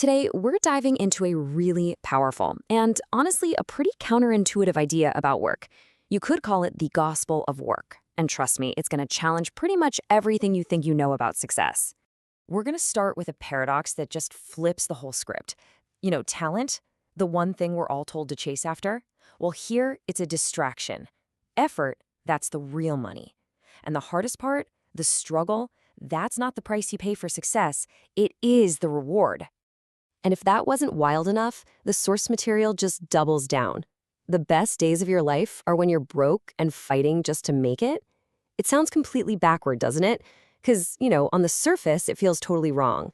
Today, we're diving into a really powerful and honestly a pretty counterintuitive idea about work. You could call it the gospel of work. And trust me, it's going to challenge pretty much everything you think you know about success. We're going to start with a paradox that just flips the whole script. Talent, the one thing we're all told to chase after? Well, here it's a distraction. Effort, that's the real money. And the hardest part, the struggle, that's not the price you pay for success, it is the reward. And if that wasn't wild enough, the source material just doubles down. The best days of your life are when you're broke and fighting just to make it? It sounds completely backward, doesn't it? Because, on the surface, it feels totally wrong.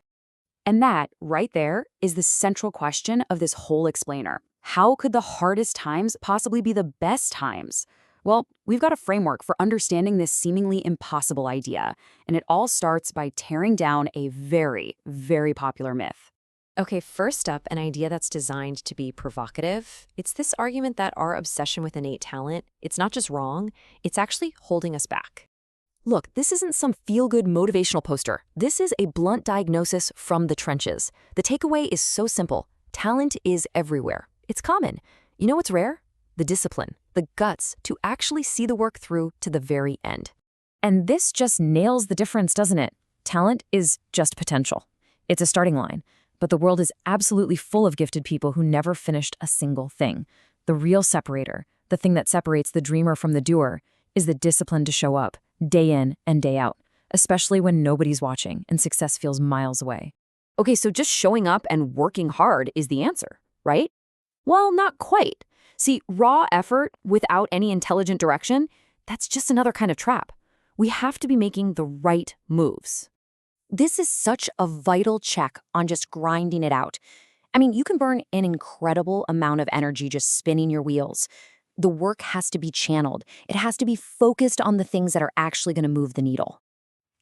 And that, right there, is the central question of this whole explainer. How could the hardest times possibly be the best times? Well, we've got a framework for understanding this seemingly impossible idea, and it all starts by tearing down a very, very popular myth. Okay, first up, an idea that's designed to be provocative. It's this argument that our obsession with innate talent, it's not just wrong, it's actually holding us back. Look, this isn't some feel-good motivational poster. This is a blunt diagnosis from the trenches. The takeaway is so simple. Talent is everywhere. It's common. You know what's rare? The discipline, the guts to actually see the work through to the very end. And this just nails the difference, doesn't it? Talent is just potential. It's a starting line. But the world is absolutely full of gifted people who never finished a single thing. The real separator, the thing that separates the dreamer from the doer, is the discipline to show up, day in and day out, especially when nobody's watching and success feels miles away. Okay, so just showing up and working hard is the answer, right? Well, not quite. See, raw effort without any intelligent direction, that's just another kind of trap. We have to be making the right moves. This is such a vital check on just grinding it out. I mean, you can burn an incredible amount of energy just spinning your wheels. The work has to be channeled. It has to be focused on the things that are actually going to move the needle.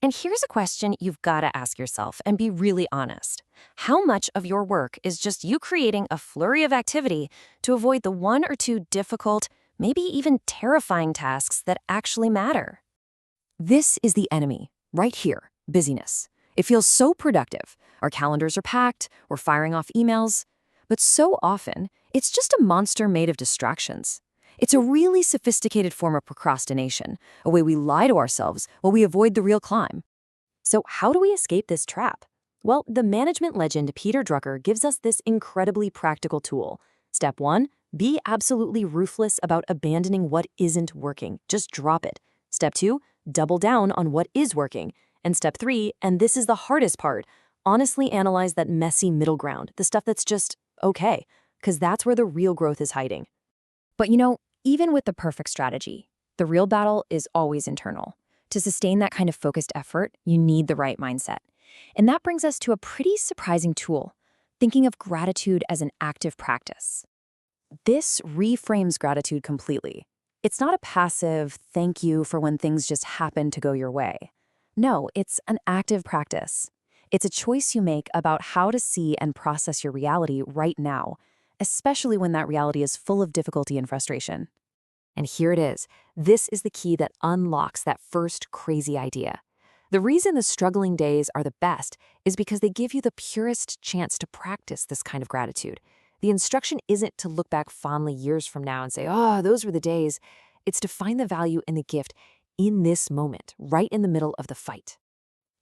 And here's a question you've got to ask yourself and be really honest. How much of your work is just you creating a flurry of activity to avoid the one or two difficult, maybe even terrifying tasks that actually matter? This is the enemy, right here, busyness. It feels so productive. Our calendars are packed, we're firing off emails. But so often, it's just a monster made of distractions. It's a really sophisticated form of procrastination, a way we lie to ourselves while we avoid the real climb. So how do we escape this trap? Well, the management legend Peter Drucker gives us this incredibly practical tool. Step 1, be absolutely ruthless about abandoning what isn't working. Just drop it. Step 2, double down on what is working. And step 3, and this is the hardest part, honestly analyze that messy middle ground, the stuff that's just okay, because that's where the real growth is hiding. But even with the perfect strategy, the real battle is always internal. To sustain that kind of focused effort, you need the right mindset. And that brings us to a pretty surprising tool, thinking of gratitude as an active practice. This reframes gratitude completely. It's not a passive thank you for when things just happen to go your way. No, it's an active practice. It's a choice you make about how to see and process your reality right now, especially when that reality is full of difficulty and frustration. And here it is. This is the key that unlocks that first crazy idea. The reason the struggling days are the best is because they give you the purest chance to practice this kind of gratitude. The instruction isn't to look back fondly years from now and say, oh, those were the days. It's to find the value in the gift in this moment, right in the middle of the fight.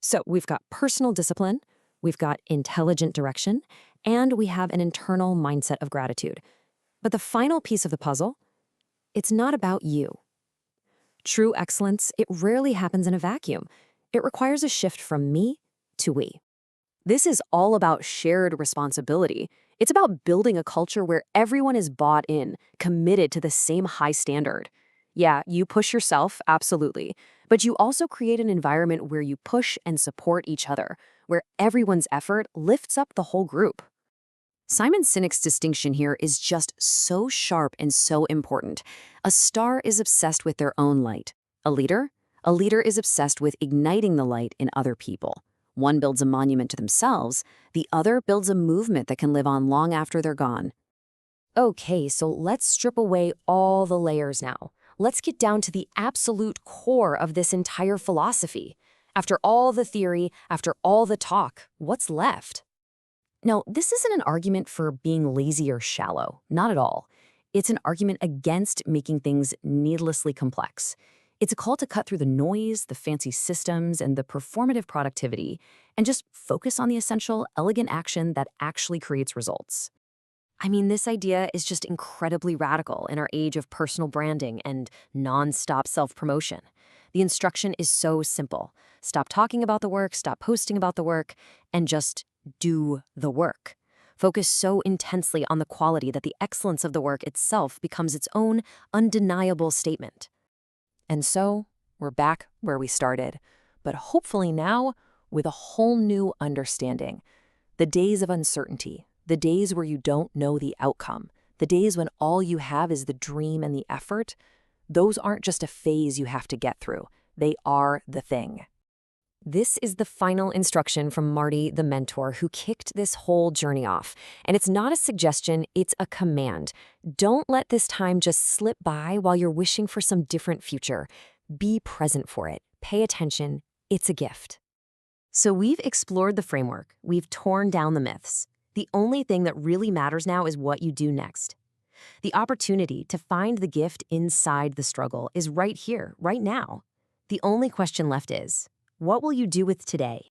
So we've got personal discipline, we've got intelligent direction, and we have an internal mindset of gratitude. But the final piece of the puzzle, it's not about you. True excellence, it rarely happens in a vacuum. It requires a shift from me to we. This is all about shared responsibility. It's about building a culture where everyone is bought in, committed to the same high standard. Yeah, you push yourself, absolutely. But you also create an environment where you push and support each other, where everyone's effort lifts up the whole group. Simon Sinek's distinction here is just so sharp and so important. A star is obsessed with their own light. A leader is obsessed with igniting the light in other people. One builds a monument to themselves, the other builds a movement that can live on long after they're gone. Okay, so let's strip away all the layers now. Let's get down to the absolute core of this entire philosophy. After all the theory, after all the talk, what's left? Now, this isn't an argument for being lazy or shallow, not at all. It's an argument against making things needlessly complex. It's a call to cut through the noise, the fancy systems, and the performative productivity, and just focus on the essential, elegant action that actually creates results. I mean, this idea is just incredibly radical in our age of personal branding and nonstop self-promotion. The instruction is so simple. Stop talking about the work, stop posting about the work, and just do the work. Focus so intensely on the quality that the excellence of the work itself becomes its own undeniable statement. And so, we're back where we started, but hopefully now with a whole new understanding. The days of uncertainty, the days where you don't know the outcome, the days when all you have is the dream and the effort, those aren't just a phase you have to get through. They are the thing. This is the final instruction from Marty, the mentor, who kicked this whole journey off. And it's not a suggestion, it's a command. Don't let this time just slip by while you're wishing for some different future. Be present for it. Pay attention. It's a gift. So we've explored the framework. We've torn down the myths. The only thing that really matters now is what you do next. The opportunity to find the gift inside the struggle is right here, right now. The only question left is, what will you do with today?